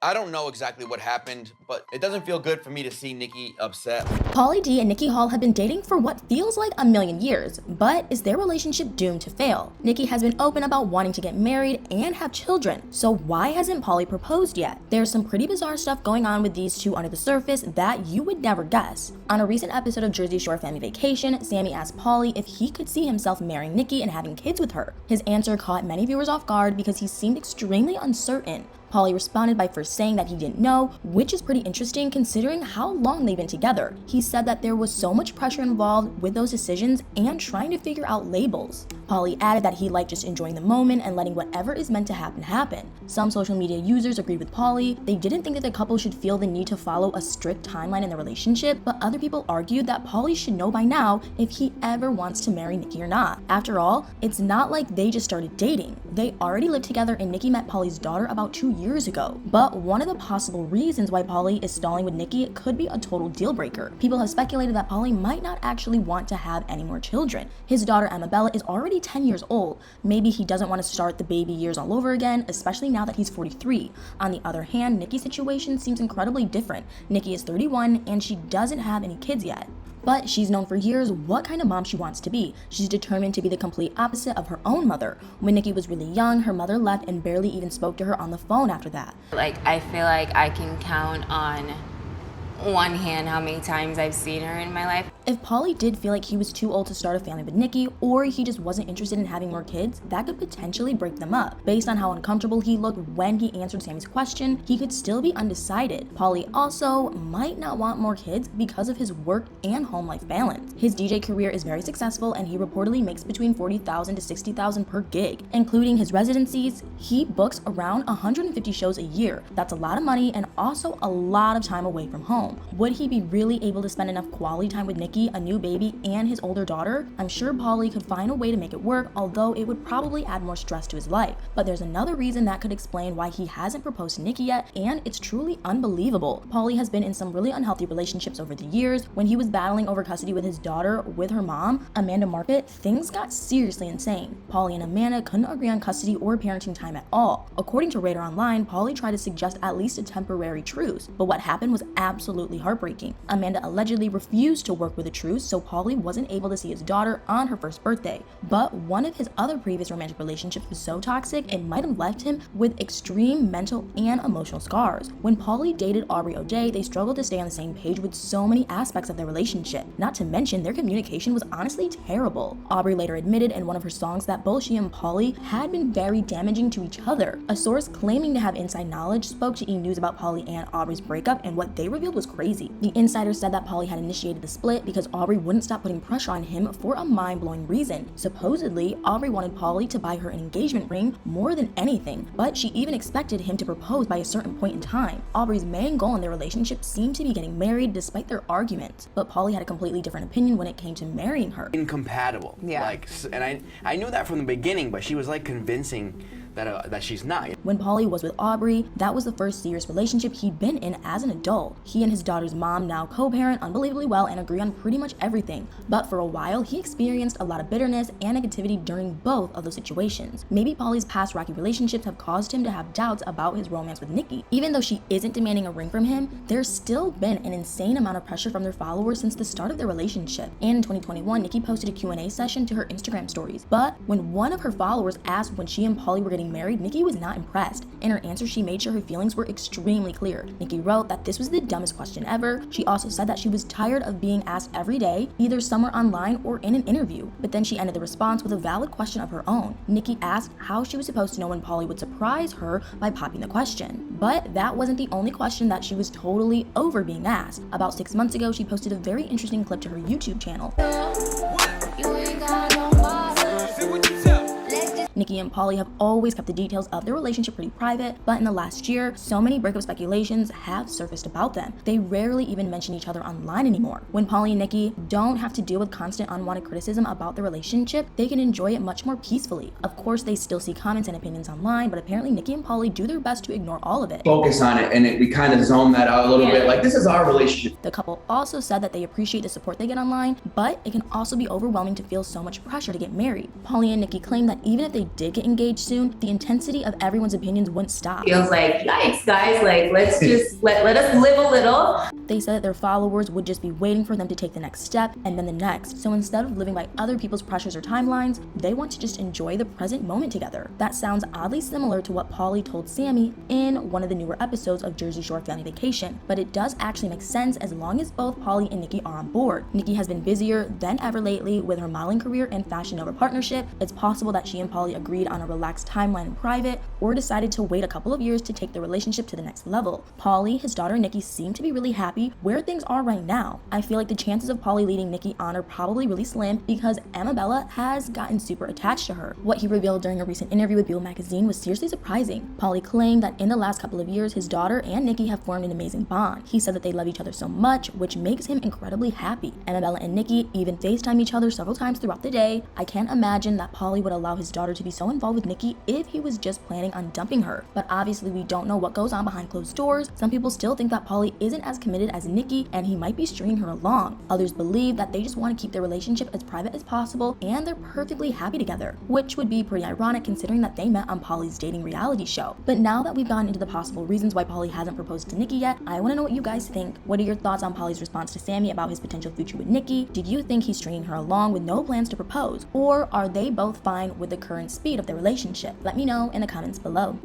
I don't know exactly what happened, but it doesn't feel good for me to see Nikki upset. Pauly D and Nikki Hall have been dating for what feels like a million years, but is their relationship doomed to fail? Nikki has been open about wanting to get married and have children, so why hasn't Pauly proposed yet? There's some pretty bizarre stuff going on with these two under the surface that you would never guess. On a recent episode of Jersey Shore Family Vacation, Sammy asked Pauly if he could see himself marrying Nikki and having kids with her. His answer caught many viewers off guard because he seemed extremely uncertain. Pauly responded by first saying that he didn't know, which is pretty interesting considering how long they've been together. He said that there was so much pressure involved with those decisions and trying to figure out labels. Pauly added that he liked just enjoying the moment and letting whatever is meant to happen. Some social media users agreed with Pauly. They didn't think that the couple should feel the need to follow a strict timeline in their relationship, but other people argued that Pauly should know by now if he ever wants to marry Nikki or not. After all, it's not like they just started dating. They already lived together and Nikki met Pauly's daughter about 2 years ago. But one of the possible reasons why Pauly is stalling with Nikki could be a total deal breaker. People have speculated that Pauly might not actually want to have any more children. His daughter Amabella is already 10 years old. Maybe he doesn't want to start the baby years all over again, especially now that he's 43. On the other hand, Nikki's situation seems incredibly different. Nikki is 31 and she doesn't have any kids yet. But she's known for years what kind of mom she wants to be. She's determined to be the complete opposite of her own mother. When Nikki was really young, her mother left and barely even spoke to her on the phone after that. I feel like I can count on one hand how many times I've seen her in my life. If Pauly did feel like he was too old to start a family with Nikki, or he just wasn't interested in having more kids, that could potentially break them up. Based on how uncomfortable he looked when he answered Sammy's question, he could still be undecided. Pauly also might not want more kids because of his work and home life balance. His DJ career is very successful and he reportedly makes between $40,000 to $60,000 per gig. Including his residencies, he books around 150 shows a year. That's a lot of money and also a lot of time away from home. Would he be really able to spend enough quality time with Nikki, a new baby, and his older daughter? I'm sure Pauly could find a way to make it work, although it would probably add more stress to his life. But there's another reason that could explain why he hasn't proposed to Nikki yet, and it's truly unbelievable. Pauly has been in some really unhealthy relationships over the years. When he was battling over custody with his daughter with her mom, Amanda Market, things got seriously insane. Pauly and Amanda couldn't agree on custody or parenting time at all. According to Radar Online, Pauly tried to suggest at least a temporary truce, but what happened was absolutely heartbreaking. Amanda allegedly refused to work with a truce, so Pauly wasn't able to see his daughter on her first birthday. But one of his other previous romantic relationships was so toxic, it might have left him with extreme mental and emotional scars. When Pauly dated Aubrey O'Day, they struggled to stay on the same page with so many aspects of their relationship. Not to mention, their communication was honestly terrible. Aubrey later admitted in one of her songs that both she and Pauly had been very damaging to each other. A source claiming to have inside knowledge spoke to E! News about Pauly and Aubrey's breakup, and what they revealed was crazy. The insider said that Pauly had initiated the split because Aubrey wouldn't stop putting pressure on him for a mind-blowing reason. Supposedly, Aubrey wanted Pauly to buy her an engagement ring more than anything, but she even expected him to propose by a certain point in time. Aubrey's main goal in their relationship seemed to be getting married despite their arguments, but Pauly had a completely different opinion when it came to marrying her. Incompatible. Yeah. And I knew that from the beginning, but she was convincing that she's not. When Pauly was with Aubrey, that was the first serious relationship he'd been in as an adult. He and his daughter's mom now co-parent unbelievably well and agree on pretty much everything. But for a while, he experienced a lot of bitterness and negativity during both of those situations. Maybe Pauly's past rocky relationships have caused him to have doubts about his romance with Nikki. Even though she isn't demanding a ring from him, there's still been an insane amount of pressure from their followers since the start of their relationship. And in 2021, Nikki posted a Q&A session to her Instagram stories. But when one of her followers asked when she and Pauly were getting married, Nikki was not impressed. In her answer, she made sure her feelings were extremely clear. Nikki wrote that this was the dumbest question ever. She also said that she was tired of being asked every day, either somewhere online or in an interview. But then she ended the response with a valid question of her own. Nikki asked how she was supposed to know when Pauly would surprise her by popping the question. But that wasn't the only question that she was totally over being asked. About 6 months ago, she posted a very interesting clip to her YouTube channel. Nikki and Pauly have always kept the details of their relationship pretty private, but in the last year, so many breakup speculations have surfaced about them. They rarely even mention each other online anymore. When Pauly and Nikki don't have to deal with constant unwanted criticism about their relationship, they can enjoy it much more peacefully. Of course, they still see comments and opinions online, but apparently Nikki and Pauly do their best to ignore all of it. Focus on it, and we kind of zone that out a little bit, like this is our relationship. The couple also said that they appreciate the support they get online, but it can also be overwhelming to feel so much pressure to get married. Pauly and Nikki claim that even if they Pauly did get engaged soon, the intensity of everyone's opinions wouldn't stop. Feels like, yikes, guys, like, let's just let us live a little. They said that their followers would just be waiting for them to take the next step and then the next. So instead of living by other people's pressures or timelines, they want to just enjoy the present moment together. That sounds oddly similar to what Pauly told Sammy in one of the newer episodes of Jersey Shore Family Vacation, but it does actually make sense as long as both Pauly and Nikki are on board. Nikki has been busier than ever lately with her modeling career and Fashion Nova partnership. It's possible that she and Pauly agreed on a relaxed timeline in private or decided to wait a couple of years to take the relationship to the next level. Pauly, his daughter, and Nikki seem to be really happy where things are right now. I feel like the chances of Pauly leading Nikki on are probably really slim because Amabella has gotten super attached to her. What he revealed during a recent interview with People magazine was seriously surprising. Pauly claimed that in the last couple of years, his daughter and Nikki have formed an amazing bond. He said that they love each other so much, which makes him incredibly happy. Amabella and Nikki even FaceTime each other several times throughout the day. I can't imagine that Pauly would allow his daughter to be so involved with Nikki if he was just planning on dumping her. But obviously we don't know what goes on behind closed doors. Some people still think that Pauly isn't as committed as Nikki and he might be stringing her along. Others believe that they just want to keep their relationship as private as possible and they're perfectly happy together, which would be pretty ironic considering that they met on Pauly's dating reality show. But now that we've gone into the possible reasons why Pauly hasn't proposed to Nikki yet, I want to know what you guys think. What are your thoughts on Pauly's response to Sammy about his potential future with Nikki? Do you think he's stringing her along with no plans to propose? Or are they both fine with the current speed of their relationship? Let me know in the comments below.